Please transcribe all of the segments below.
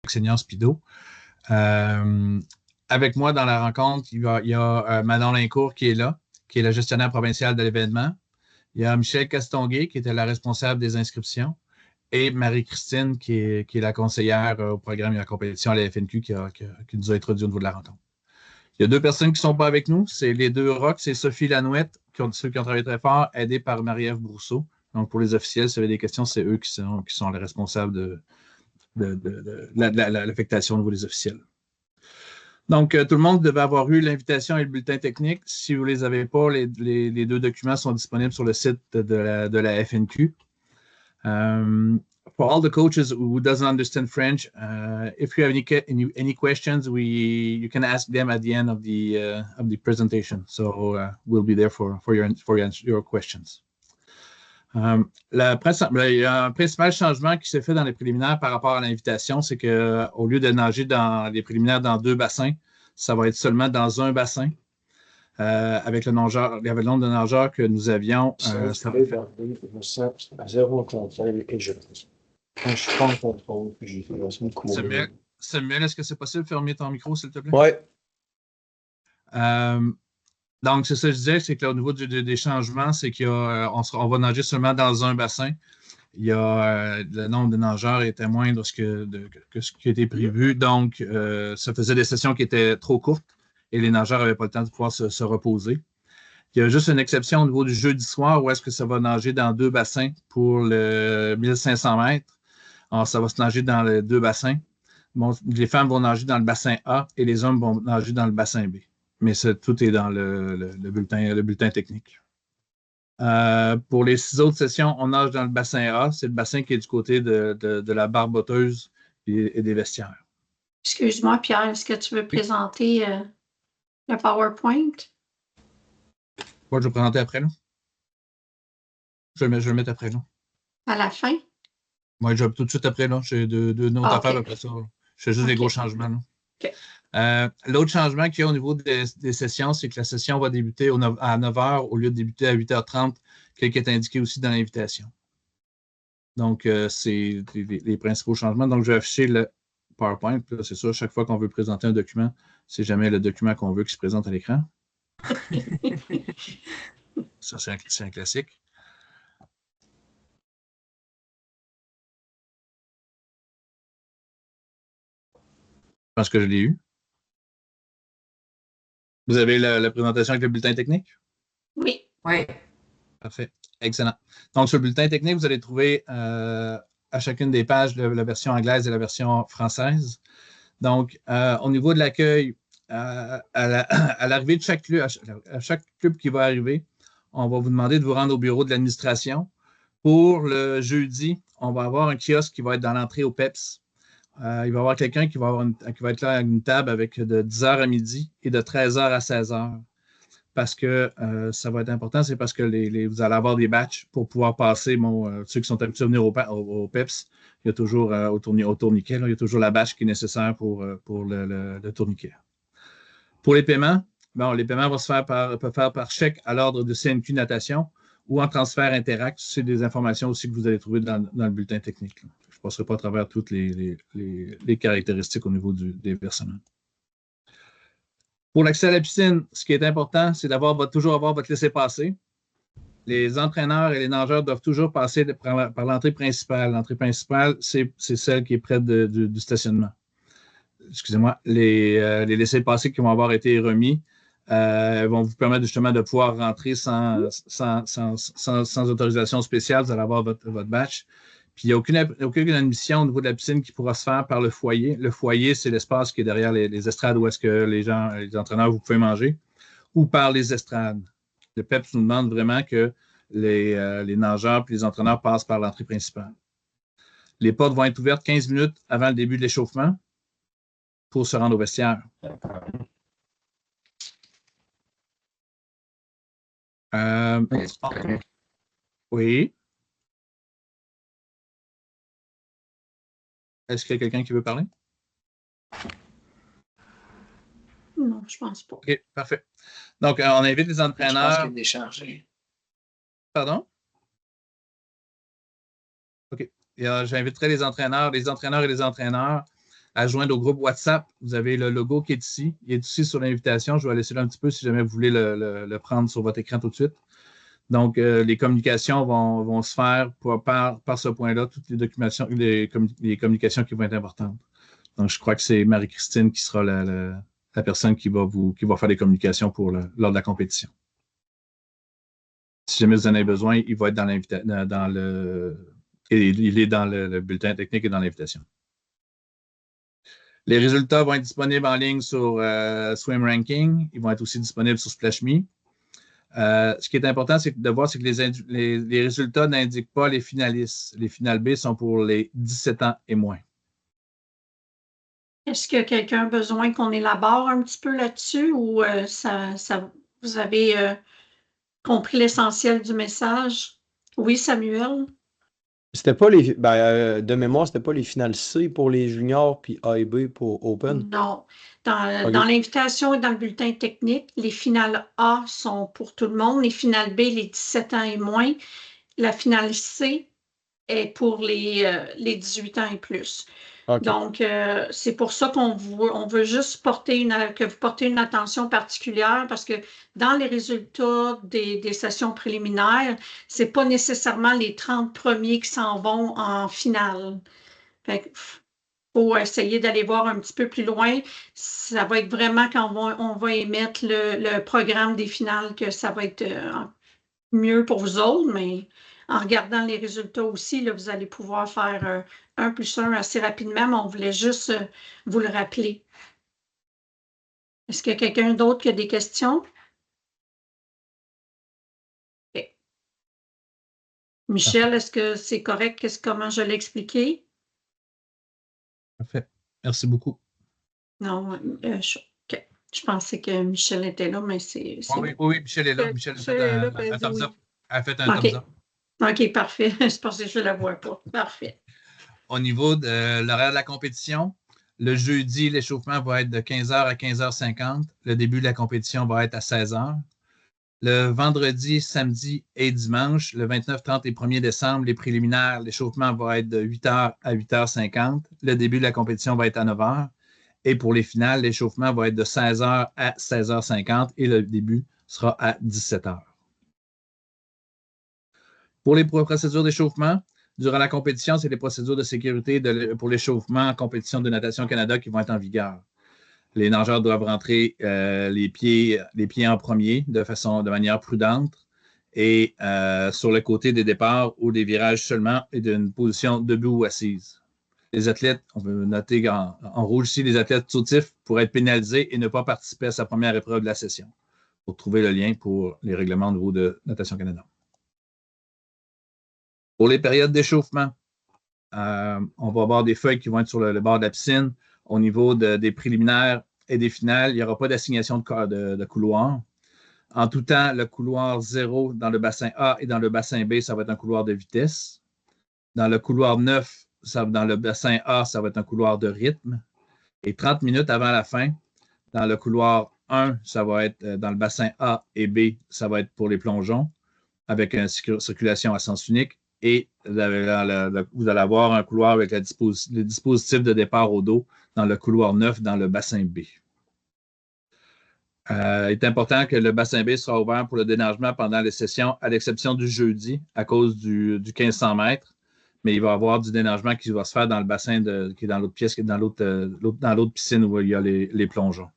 senior Speedo. Avec moi dans la rencontre, il y a Manon Lincourt qui est là, qui est la gestionnaire provinciale de l'événement. Il y a Michel Castonguay, qui était la responsable des inscriptions, et Marie-Christine, qui est la conseillère au programme et à la compétition à la FNQ, qui nous a introduit au niveau de la rencontre. Il y a 2 personnes qui ne sont pas avec nous. C'est les 2 rocks, c'est Sophie Lanouette, ceux qui ont travaillé très fort, aidés par Marie-Ève Brousseau. Donc, pour les officiels, si vous avez des questions, c'est eux qui sont les responsables de l'affectation au niveau des officiels. Donc, tout le monde devait avoir eu l'invitation et le bulletin technique. Si vous ne les avez pas, les 2 documents sont disponibles sur le site de la FNQ. For all the coaches who doesn't understand French, if you have any questions, you can ask them at the end of the presentation. So we'll be there for your questions. Il y a un principal changement qui s'est fait dans les préliminaires par rapport à l'invitation, c'est qu'au lieu de nager dans les préliminaires dans 2 bassins, ça va être seulement dans un bassin. Avec le nombre de nageurs que nous avions, ça va faire. À 0 contrôle et je quand je prends le contrôle, puis j'ai fait le courir. Samuel, est-ce que c'est possible de fermer ton micro, s'il te plaît? Oui. Donc, c'est ça que je disais, c'est que là, au niveau des changements, c'est qu'on va nager seulement dans un bassin. Il y a le nombre de nageurs était moindre que ce qui était prévu. Donc, ça faisait des sessions qui étaient trop courtes et les nageurs n'avaient pas le temps de pouvoir se reposer. Il y a juste une exception au niveau du jeudi soir où est-ce que ça va nager dans 2 bassins pour le 1500 mètres. Alors, ça va se nager dans les 2 bassins. Bon, les femmes vont nager dans le bassin A et les hommes vont nager dans le bassin B. Mais tout est dans le bulletin technique. Pour les 6 autres sessions, on nage dans le bassin A. C'est le bassin qui est du côté de la barboteuse et des vestiaires. Excuse-moi, Pierre, est-ce que tu veux présenter le PowerPoint? Moi, je vais le présenter après, là. Je vais le mettre après, là. À la fin? Oui, je vais tout de suite après, là. J'ai 2 autres affaires après ça. Je fais juste des gros changements, là. Okay. L'autre changement qu'il y a au niveau des sessions, c'est que la session va débuter à 9 h au lieu de débuter à 8 h 30, qui est indiqué aussi dans l'invitation. Donc, c'est les principaux changements. Donc, je vais afficher le PowerPoint. C'est sûr, chaque fois qu'on veut présenter un document, c'est jamais le document qu'on veut qui se présente à l'écran. Ça, c'est un classique. Je pense que je l'ai eu. Vous avez la présentation avec le bulletin technique? Oui. Oui. Parfait. Excellent. Donc, sur le bulletin technique, vous allez trouver à chacune des pages la version anglaise et la version française. Donc, au niveau de l'accueil, à l'arrivée de chaque club, à chaque club qui va arriver, on va vous demander de vous rendre au bureau de l'administration. Pour le jeudi, on va avoir un kiosque qui va être dans l'entrée au PEPS. Il va y avoir quelqu'un qui va être là à une table avec de 10 h à midi et de 13 h à 16 h. Parce que ça va être important, c'est parce que vous allez avoir des batchs pour pouvoir passer. Ceux qui sont habitués à venir au PEPS, il y a toujours au tourniquet, là, il y a toujours la batch qui est nécessaire pour le tourniquet. Pour les paiements, les paiements vont se peuvent faire par chèque à l'ordre de CNQ Natation ou en transfert Interact. C'est des informations aussi que vous allez trouver dans le bulletin technique, là. Je ne passerai pas à travers toutes les caractéristiques au niveau des versements. Pour l'accès à la piscine, ce qui est important, c'est toujours avoir votre laissez-passer. Les entraîneurs et les nageurs doivent toujours passer par l'entrée principale. L'entrée principale, c'est celle qui est près du stationnement. Excusez-moi, les laissez-passer qui vont avoir été remis vont vous permettre justement de pouvoir rentrer sans autorisation spéciale. Vous allez avoir votre batch. Puis, il n'y a aucune admission au niveau de la piscine qui pourra se faire par le foyer. Le foyer, c'est l'espace qui est derrière les estrades où est-ce que les entraîneurs, vous pouvez manger, ou par les estrades. Le PEPS nous demande vraiment que les nageurs et les entraîneurs passent par l'entrée principale. Les portes vont être ouvertes 15 minutes avant le début de l'échauffement pour se rendre au vestiaire. Oui. Est-ce qu'il y a quelqu'un qui veut parler? Non, je pense pas. OK, parfait. Donc, on invite les entraîneurs. Je pense qu'il est déchargé. Pardon? OK. J'inviterai les entraîneurs et les entraîneurs à joindre au groupe WhatsApp. Vous avez le logo qui est ici. Il est ici sur l'invitation. Je vais laisser là un petit peu si jamais vous voulez le prendre sur votre écran tout de suite. Donc, les communications vont se faire par ce point-là, toutes les communications qui vont être importantes. Donc, je crois que c'est Marie-Christine qui sera la personne qui va faire les communications lors de la compétition. Si jamais vous en avez besoin, il va être il est dans le bulletin technique et dans l'invitation. Les résultats vont être disponibles en ligne sur Swim Ranking. Ils vont être aussi disponibles sur SplashMe. Ce qui est important, c'est de voir que les résultats n'indiquent pas les finalistes. Les finales B sont pour les 17 ans et moins. Est-ce que quelqu'un a besoin qu'on élabore un petit peu là-dessus ou vous avez compris l'essentiel du message? Oui, Samuel? C'était pas les. De mémoire, c'était pas les finales C pour les juniors puis A et B pour Open. Non. Ok. Dans l'invitation et dans le bulletin technique, les finales A sont pour tout le monde, les finales B, les 17 ans et moins. La finale C est pour les 18 ans et plus. Ok. Donc, c'est pour ça qu'on veut juste que vous portez une attention particulière parce que dans les résultats des sessions préliminaires, c'est pas nécessairement les 30 premiers qui s'en vont en finale. Fait que faut essayer d'aller voir un petit peu plus loin. Ça va être vraiment quand on va émettre le programme des finales que ça va être mieux pour vous autres, mais en regardant les résultats aussi, là, vous allez pouvoir faire 1 plus 1 assez rapidement, mais on voulait juste vous le rappeler. Est-ce qu'il y a quelqu'un d'autre qui a des questions? Okay. Michel, est-ce que c'est correct comment je l'ai expliqué? Parfait. Merci beaucoup. Non, je pensais que Michel était là, mais c'est Oui, Michel est là. Michel a fait un thumbs up. Elle a fait un thumbs up. OK, parfait. Je pensais que je ne la vois pas. Parfait. Au niveau de l'horaire de la compétition, le jeudi, l'échauffement va être de 15h à 15h50. Le début de la compétition va être à 16h. Le vendredi, samedi et dimanche, le 29, 30 et 1er décembre, les préliminaires, l'échauffement va être de 8h à 8h50. Le début de la compétition va être à 9h. Et pour les finales, l'échauffement va être de 16h à 16h50 et le début sera à 17h. Pour les procédures d'échauffement, durant la compétition, c'est les procédures de sécurité pour l'échauffement en compétition de natation Canada qui vont être en vigueur. Les nageurs doivent rentrer les pieds en premier de manière prudente et sur le côté des départs ou des virages seulement et d'une position debout ou assise. Les athlètes, on veut noter en rouge ici, les athlètes sautifs pourraient être pénalisés et ne pas participer à sa première épreuve de la session. Pour trouver le lien pour les règlements au niveau de Natation Canada. Pour les périodes d'échauffement, on va avoir des feuilles qui vont être sur le bord de la piscine. Au niveau des préliminaires et des finales, il n'y aura pas d'assignation de couloir. En tout temps, le couloir 0 dans le bassin A et dans le bassin B, ça va être un couloir de vitesse. Dans le couloir 9, dans le bassin A, ça va être un couloir de rythme. Et 30 minutes avant la fin, dans le couloir 1, ça va être dans le bassin A et B, ça va être pour les plongeons, avec une circulation à sens unique. Et vous allez avoir un couloir avec le dispositif de départ au dos dans le couloir 9, dans le bassin B. Il est important que le bassin B sera ouvert pour le déneigement pendant les sessions, à l'exception du jeudi, à cause du 1500 mètres. Mais il va y avoir du déneigement qui va se faire dans le bassin qui est dans l'autre pièce, qui est dans l'autre piscine où il y a les plongeons.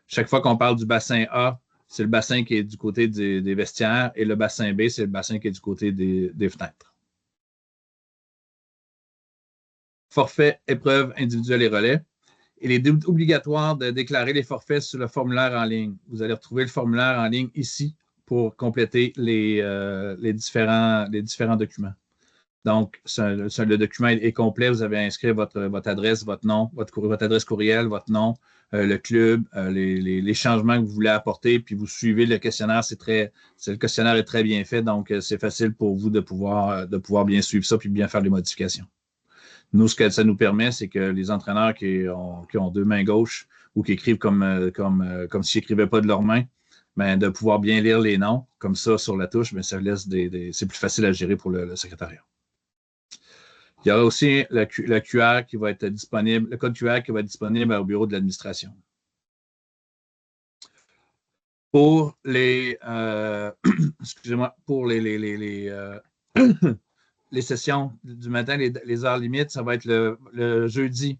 Chaque fois qu'on parle du bassin A, c'est le bassin qui est du côté des vestiaires et le bassin B, c'est le bassin qui est du côté des fenêtres. Forfait, épreuve individuelle et relais. Il est obligatoire de déclarer les forfaits sur le formulaire en ligne. Vous allez retrouver le formulaire en ligne ici pour compléter les différents documents. Donc, le document est complet. Vous avez inscrit votre adresse, votre nom, votre adresse courriel, votre nom, le club, les changements que vous voulez apporter, puis vous suivez le questionnaire. Le questionnaire est très bien fait, donc c'est facile pour vous de pouvoir bien suivre ça puis bien faire les modifications. Nous, ce que ça nous permet, c'est que les entraîneurs qui ont deux mains gauches ou qui écrivent comme s'ils n'écrivaient pas de leurs mains, ben, de pouvoir bien lire les noms comme ça sur la touche, ben, ça laisse c'est plus facile à gérer pour le secrétariat. Il y aura aussi le QR qui va être disponible, le code QR qui va être disponible au bureau de l'administration. Pour les, excusez-moi, pour les sessions du matin, les heures limites, ça va être le jeudi.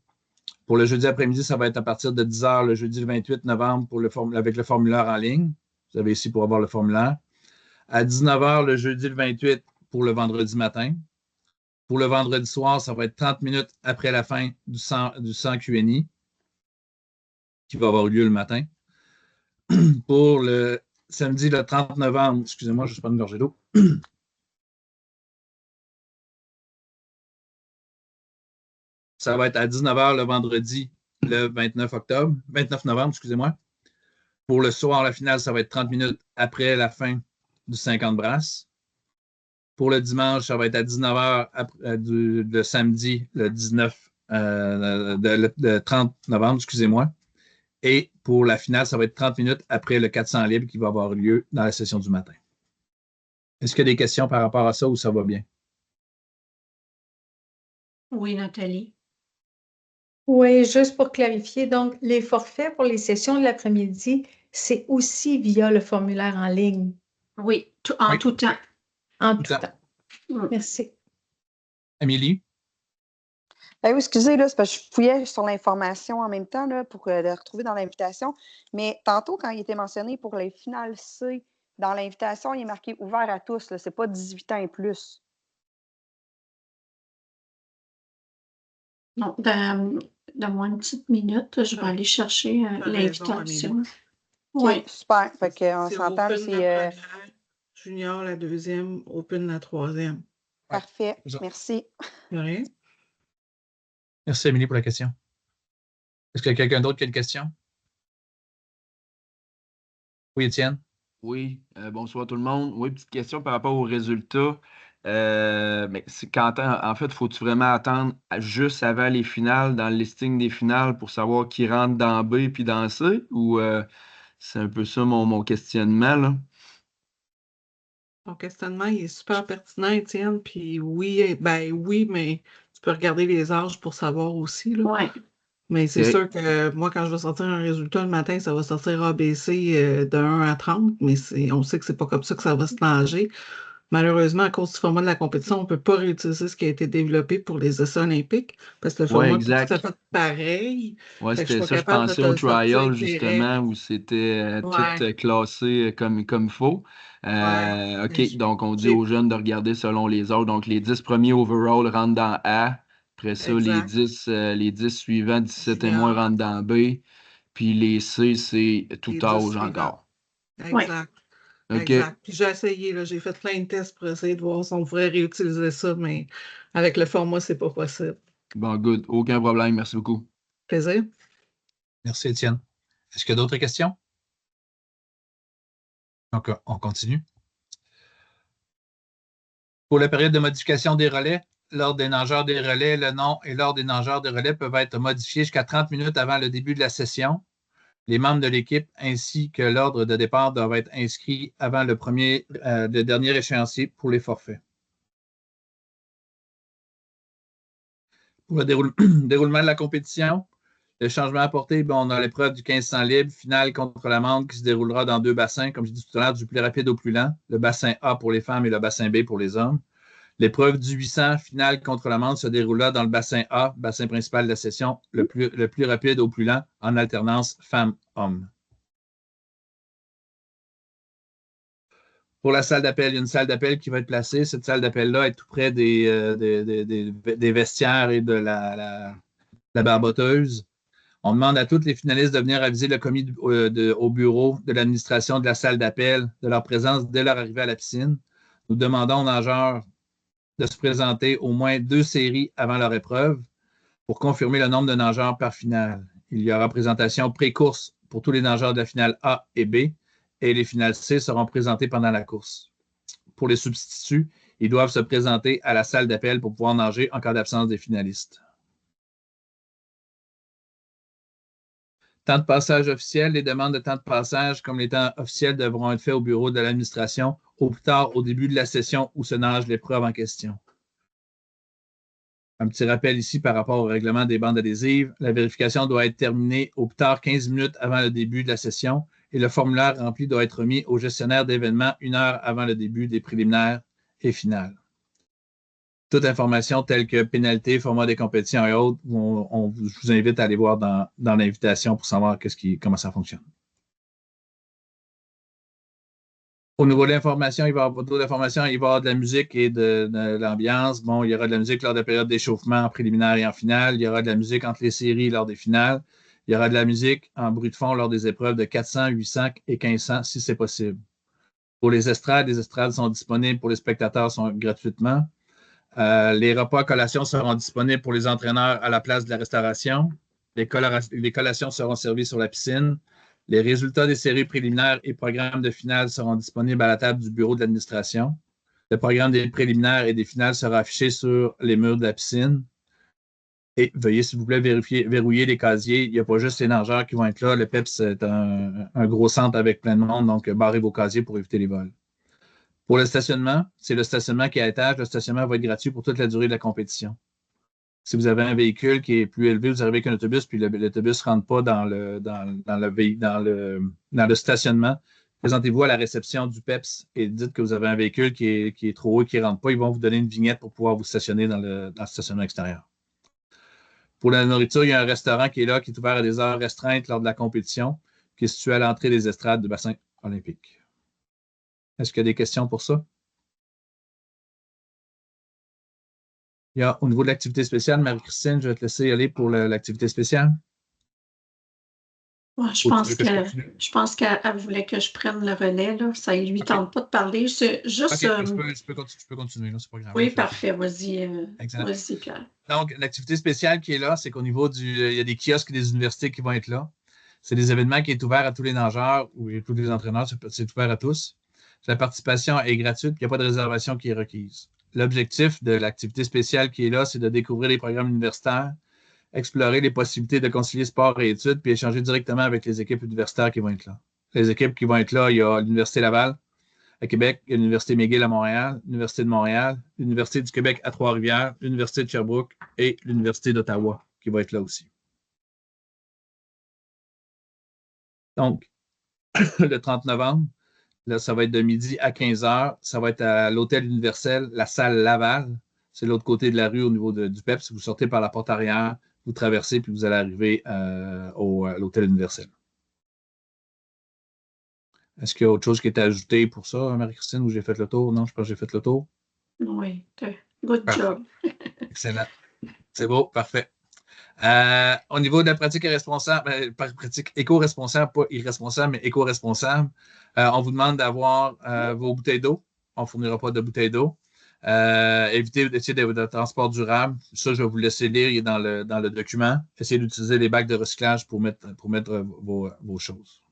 Pour le jeudi après-midi, ça va être à partir de 10 h le jeudi le 28 novembre avec le formulaire en ligne. Vous avez ici pour avoir le formulaire. À 19 h le jeudi le 28 pour le vendredi matin. Pour le vendredi soir, ça va être 30 minutes après la fin du 100 QNI qui va avoir lieu le matin. Pour le samedi le 30 novembre, excusez-moi, je ne suis pas une gorgée d'eau. Ça va être à 19 h le vendredi le 29 novembre, excusez-moi. Pour le soir, la finale, ça va être 30 minutes après la fin du 50 brasses. Pour le dimanche, ça va être à 19 h le samedi, le 19, le 30 novembre, excusez-moi. Et pour la finale, ça va être 30 minutes après le 400 libre qui va avoir lieu dans la session du matin. Est-ce qu'il y a des questions par rapport à ça ou ça va bien? Oui, Nathalie. Oui, juste pour clarifier, donc les forfaits pour les sessions de l'après-midi, c'est aussi via le formulaire en ligne. Oui, en tout temps. En tout temps. Merci. Amélie? Oui, excusez, là, c'est parce que je fouillais sur l'information en même temps là, pour le retrouver dans l'invitation. Mais tantôt, quand il était mentionné pour les finales C, dans l'invitation, il est marqué ouvert à tous. Ce n'est pas 18 ans et plus. Non, donne-moi une petite minute, je vais aller chercher l'invitation. Oui, super. Fait qu'on s'entend. C'est Junior la deuxième, Open la troisième. Parfait. Merci. Oui. Merci, Amélie, pour la question. Est-ce qu'il y a quelqu'un d'autre qui a une question? Oui, Étienne? Oui, bonsoir tout le monde. Oui, petite question par rapport aux résultats. Mais en fait, faut-tu vraiment attendre juste avant les finales, dans le listing des finales, pour savoir qui rentre dans B puis dans C? Ou c'est un peu ça mon questionnement, là? Ton questionnement, il est super pertinent, Étienne. Puis oui, mais tu peux regarder les âges pour savoir aussi, là. Oui. Mais c'est sûr que moi, quand je vais sortir un résultat le matin, ça va sortir ABC de 1 à 30, mais on sait que c'est pas comme ça que ça va se nager. Malheureusement, à cause du format de la compétition, on ne peut pas réutiliser ce qui a été développé pour les essais olympiques parce que le format est tout à fait pareil. Oui, Fait que je c'était suis pas ça, je capable de pensais te au le sortir trial, direct. justement, où c'était tout Ouais. classé comme il faut. Ouais. OK, donc on dit aux jeunes de regarder selon les autres. Donc, les 10 premiers overall rentrent dans A. Après ça, les Exact. 10 suivants, 17 et Junior. moins, rentrent dans B. Puis les C, c'est tout Les 10 âge suivants. encore. Exact. OK. Exact. Puis j'ai essayé, là, j'ai fait plein de tests pour essayer de voir si on pourrait réutiliser ça, mais avec le format, c'est pas possible. Bon, good. Aucun problème. Merci beaucoup. Plaisir. Merci, Étienne. Est-ce qu'il y a d'autres questions? Donc, on continue. Pour la période de modification des relais, l'ordre des nageurs des relais, le nom et l'ordre des nageurs des relais peuvent être modifiés jusqu'à 30 minutes avant le début de la session. Les membres de l'équipe ainsi que l'ordre de départ doivent être inscrits avant le dernier échéancier pour les forfaits. Pour le déroulement de la compétition, le changement apporté, on a l'épreuve du 1500 libre, finale contre la montre qui se déroulera dans 2 bassins, comme je dis tout à l'heure, du plus rapide au plus lent, le bassin A pour les femmes et le bassin B pour les hommes. L'épreuve du 800, finale contre la montre, se déroulera dans le bassin A, bassin principal de la session, le plus rapide au plus lent, en alternance femmes-hommes. Pour la salle d'appel, il y a une salle d'appel qui va être placée. Cette salle d'appel-là est tout près des vestiaires et de la barboteuse. On demande à tous les finalistes de venir aviser le commis au bureau de l'administration de la salle d'appel de leur présence dès leur arrivée à la piscine. Nous demandons aux nageurs de se présenter au moins 2 séries avant leur épreuve pour confirmer le nombre de nageurs par finale. Il y aura présentation pré-course pour tous les nageurs de la finale A et B et les finales C seront présentées pendant la course. Pour les substituts, ils doivent se présenter à la salle d'appel pour pouvoir nager en cas d'absence des finalistes. Temps de passage officiel, les demandes de temps de passage comme les temps officiels devront être faits au bureau de l'administration au plus tard au début de la session où se nage l'épreuve en question. Un petit rappel ici par rapport au règlement des bandes adhésives. La vérification doit être terminée au plus tard 15 minutes avant le début de la session et le formulaire rempli doit être remis au gestionnaire d'événements 1 heure avant le début des préliminaires et finales. Toute information telle que pénalité, format des compétitions et autres, je vous invite à aller voir dans l'invitation pour savoir comment ça fonctionne. Au niveau de l'information, il va y avoir d'autres informations, il va y avoir de la musique et de l'ambiance. Bon, il y aura de la musique lors de la période d'échauffement en préliminaire et en finale. Il y aura de la musique entre les séries lors des finales. Il y aura de la musique en bruit de fond lors des épreuves de 400, 800 et 1500 si c'est possible. Pour les estrades sont disponibles pour les spectateurs gratuitement. Les repas collations seront disponibles pour les entraîneurs à la place de la restauration. Les collations seront servies sur la piscine. Les résultats des séries préliminaires et programmes de finale seront disponibles à la table du bureau de l'administration. Le programme des préliminaires et des finales sera affiché sur les murs de la piscine. Et veuillez, s'il vous plaît, verrouiller les casiers. Il n'y a pas juste les nageurs qui vont être là. Le PEPS est un gros centre avec plein de monde, donc barrez vos casiers pour éviter les vols. Pour le stationnement, c'est le stationnement qui est à étage. Le stationnement va être gratuit pour toute la durée de la compétition. Si vous avez un véhicule qui est plus élevé, vous arrivez avec un autobus, puis l'autobus ne rentre pas dans le stationnement, présentez-vous à la réception du PEPS et dites que vous avez un véhicule qui est trop haut et qui ne rentre pas. Ils vont vous donner une vignette pour pouvoir vous stationner dans le stationnement extérieur. Pour la nourriture, il y a un restaurant qui est là, qui est ouvert à des heures restreintes lors de la compétition, qui est situé à l'entrée des estrades du bassin olympique. Est-ce qu'il y a des questions pour ça? Au niveau de l'activité spéciale, Marie-Christine, je vais te laisser aller pour l'activité spéciale. Ouais, je pense qu'elle voulait que je prenne le relais. Là. Ça ne lui tente pas de parler. Juste, je peux continuer, c'est pas grave. Oui, parfait. Vas-y, Pierre. Donc, l'activité spéciale qui est là, c'est qu'au niveau il y a des kiosques et des universités qui vont être là. C'est des événements qui sont ouverts à tous les nageurs ou tous les entraîneurs. C'est ouvert à tous. La participation est gratuite. Il n'y a pas de réservation qui est requise. L'objectif de l'activité spéciale qui est là, c'est de découvrir les programmes universitaires, explorer les possibilités de concilier sport et études, puis échanger directement avec les équipes universitaires qui vont être là. Les équipes qui vont être là, il y a l'Université Laval à Québec, l'Université McGill à Montréal, l'Université de Montréal, l'Université du Québec à Trois-Rivières, l'Université de Sherbrooke et l'Université d'Ottawa qui va être là aussi. Donc, le 30 novembre, là, ça va être de midi à 15h. Ça va être à l'Hôtel Universel, la salle Laval. C'est l'autre côté de la rue au niveau du PEPS. Vous sortez par la porte arrière, vous traversez, puis vous allez arriver à l'Hôtel Universel. Est-ce qu'il y a autre chose qui est ajouté pour ça, Marie-Christine, ou j'ai fait le tour? Non, je pense que j'ai fait le tour. Oui, good job. Excellent. C'est beau, parfait. Au niveau de la pratique responsable, pratique éco-responsable, pas irresponsable, mais éco-responsable, on vous demande d'avoir vos bouteilles d'eau. On ne fournira pas de bouteilles d'eau. Évitez d'essayer de transport durable. Ça, je vais vous laisser lire, il est dans le document. Essayez d'utiliser les bacs de recyclage pour mettre vos choses.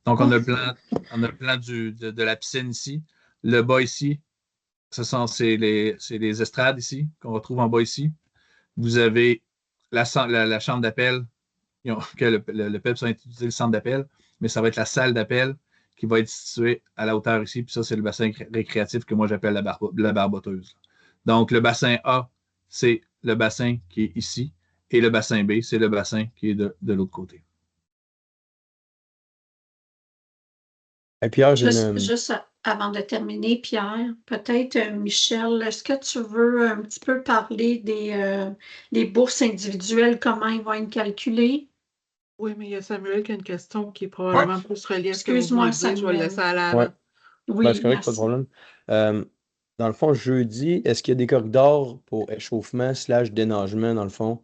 Donc, on a le plan de la piscine ici. Le bas ici, c'est les estrades ici, qu'on retrouve en bas ici. Vous avez la chambre d'appel, que le PEPS a utilisé le centre d'appel, mais ça va être la salle d'appel qui va être située à la hauteur ici. Puis ça, c'est le bassin récréatif que moi, j'appelle la barboteuse. Donc, le bassin A, c'est le bassin qui est ici. Et le bassin B, c'est le bassin qui est de l'autre côté. Et Pierre, juste avant de terminer, Pierre, peut-être Michel, est-ce que tu veux un petit peu parler des bourses individuelles, comment ils vont être calculées? Oui, mais il y a Samuel qui a une question qui est probablement plus reliée à ce que vous Excuse-moi, voulez dire. Je vais le laisser à la. Ouais. Oui, c'est correct, pas de problème. Dans le fond, jeudi, est-ce qu'il y a des corridors pour échauffement / dénagement, dans le fond,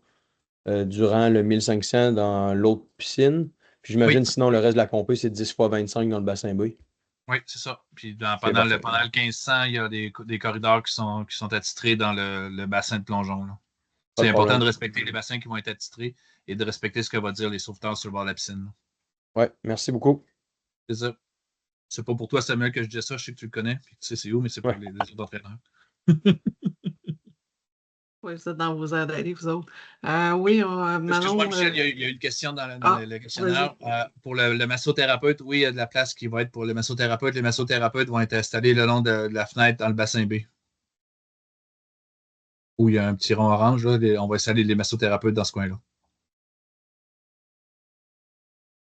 durant le 1500 dans l'autre piscine? Puis j'imagine, sinon, le reste de la compé, c'est 10 x 25 dans le bassin B. Oui, c'est ça. Puis pendant le 1500, il y a des corridors qui sont attitrés dans le bassin de plongeon. C'est important de respecter les bassins qui vont être attitrés et de respecter ce que va dire les sauveteurs sur le bord de la piscine. Oui, merci beaucoup. C'est ça. C'est pas pour toi, Samuel, que je dis ça. Je sais que tu le connais. Puis tu sais c'est où, mais c'est pour les autres entraîneurs. Oui, vous êtes dans vos aides d'aller, vous autres. Oui, Manon. Excuse-moi, Michel, il y a une question dans le questionnaire. Pour le massothérapeute, oui, il y a de la place qui va être pour le massothérapeute. Les massothérapeutes vont être installés le long de la fenêtre dans le bassin B. où il y a un petit rond orange, là, on va installer les massothérapeutes dans ce coin-là.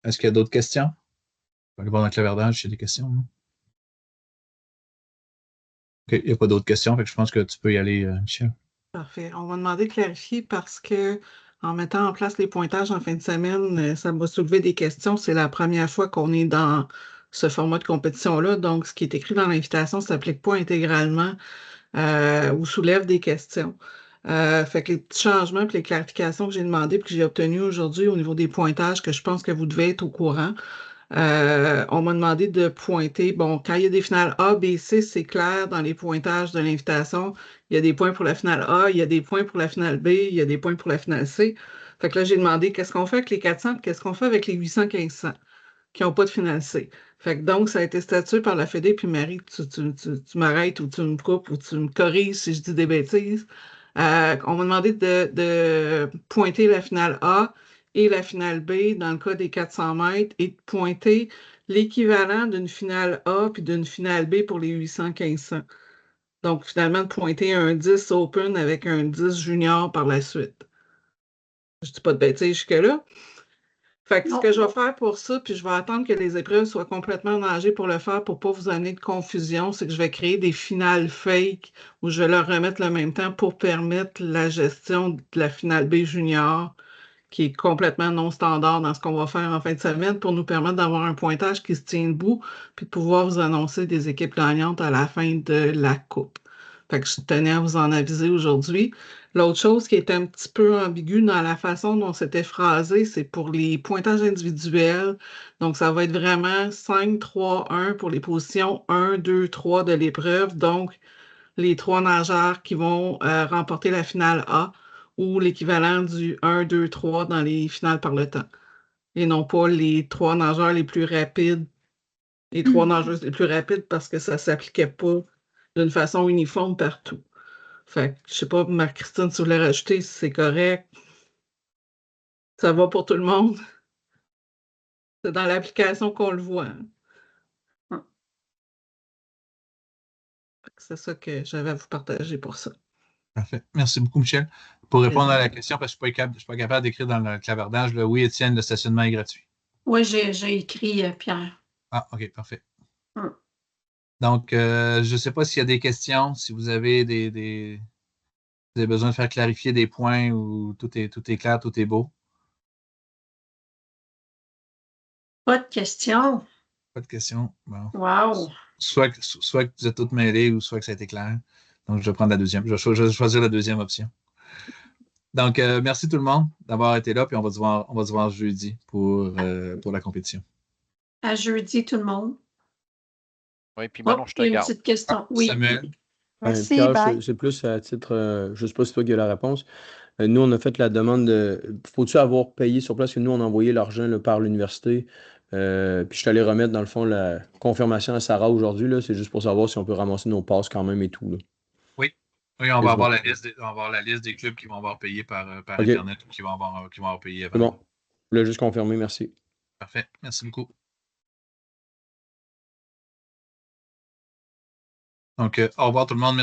Est-ce qu'il y a d'autres questions? On va aller voir dans le clavardage s'il y a des questions. Non? OK, il n'y a pas d'autres questions, fait que je pense que tu peux y aller, Michel. Parfait. On va demander de clarifier parce que en mettant en place les pointages en fin de semaine, ça m'a soulevé des questions. C'est la première fois qu'on est dans ce format de compétition-là. Donc, ce qui est écrit dans l'invitation ne s'applique pas intégralement ou soulève des questions. Fait que les petits changements et les clarifications que j'ai demandées et que j'ai obtenues aujourd'hui au niveau des pointages, que je pense que vous devez être au courant. On m'a demandé de pointer, bon, quand il y a des finales A, B, C, c'est clair dans les pointages de l'invitation. Il y a des points pour la finale A, il y a des points pour la finale B, il y a des points pour la finale C. Fait que là, j'ai demandé qu'est-ce qu'on fait avec les 400, qu'est-ce qu'on fait avec les 800-1500 qui n'ont pas de finale C. Fait que donc, ça a été statué par la Fédé, puis Marie, tu m'arrêtes ou tu me coupes ou tu me corriges si je dis des bêtises. On m'a demandé de pointer la finale A et la finale B dans le cas des 400 mètres et de pointer l'équivalent d'une finale A puis d'une finale B pour les 800-1500. Donc, finalement, de pointer un 10 Open avec un 10 Junior par la suite. Je dis pas de bêtises jusque-là. Fait que ce que je vais faire pour ça, puis je vais attendre que les épreuves soient complètement nagées pour le faire, pour pas vous amener de confusion, c'est que je vais créer des finales fake où je vais leur remettre le même temps pour permettre la gestion de la finale B junior, qui est complètement non standard dans ce qu'on va faire en fin de semaine, pour nous permettre d'avoir un pointage qui se tient debout, puis de pouvoir vous annoncer des équipes gagnantes à la fin de la coupe. Fait que je tenais à vous en aviser aujourd'hui. L'autre chose qui est un petit peu ambiguë dans la façon dont c'était phrasé, c'est pour les pointages individuels. Donc, ça va être vraiment 5, 3, 1 pour les positions 1, 2, 3 de l'épreuve. Donc, les 3 nageurs qui vont remporter la finale A ou l'équivalent du 1, 2, 3 dans les finales par le temps. Et non pas les 3 nageurs les plus rapides, les 3 nageuses les plus rapides parce que ça ne s'appliquait pas d'une façon uniforme partout. Fait que, je sais pas, Marc-Christine, si vous voulez rajouter, si c'est correct. Ça va pour tout le monde. C'est dans l'application qu'on le voit. C'est ça que j'avais à vous partager pour ça. Parfait. Merci beaucoup, Michel. Pour répondre à la question, parce que je ne suis pas capable d'écrire dans le clavardage, là, oui, Étienne, le stationnement est gratuit. Oui, j'ai écrit, Pierre. Ah, OK, parfait. Donc, je ne sais pas s'il y a des questions, si vous avez vous avez besoin de faire clarifier des points où tout est clair, tout est beau. Pas de questions. Pas de questions. Bon. Wow. Soit que vous êtes toutes mêlées ou soit que ça a été clair. Donc, je vais prendre la deuxième. Je vais choisir la deuxième option. Donc, merci tout le monde d'avoir été là, puis on va se voir jeudi pour la compétition. À jeudi, tout le monde. Oui, puis Manon, je te il y a une garde. petite question. Oui. Samuel. Merci, Pierre, bye. c'est plus à titre, je ne sais pas si toi qui as la réponse. Nous, on a fait la demande de faut-tu avoir payé sur place? Que nous, on a envoyé l'argent par l'université. Puis je suis allé remettre, dans le fond, la confirmation à Sarah aujourd'hui. C'est juste pour savoir si on peut ramasser nos passes quand même et tout. Là. Oui, on va avoir la liste des clubs qui vont avoir payé par Okay. Internet ou qui vont avoir payé avant. C'est bon. Je l'ai juste confirmé, merci. Parfait. Merci beaucoup. Donc, au revoir tout le monde.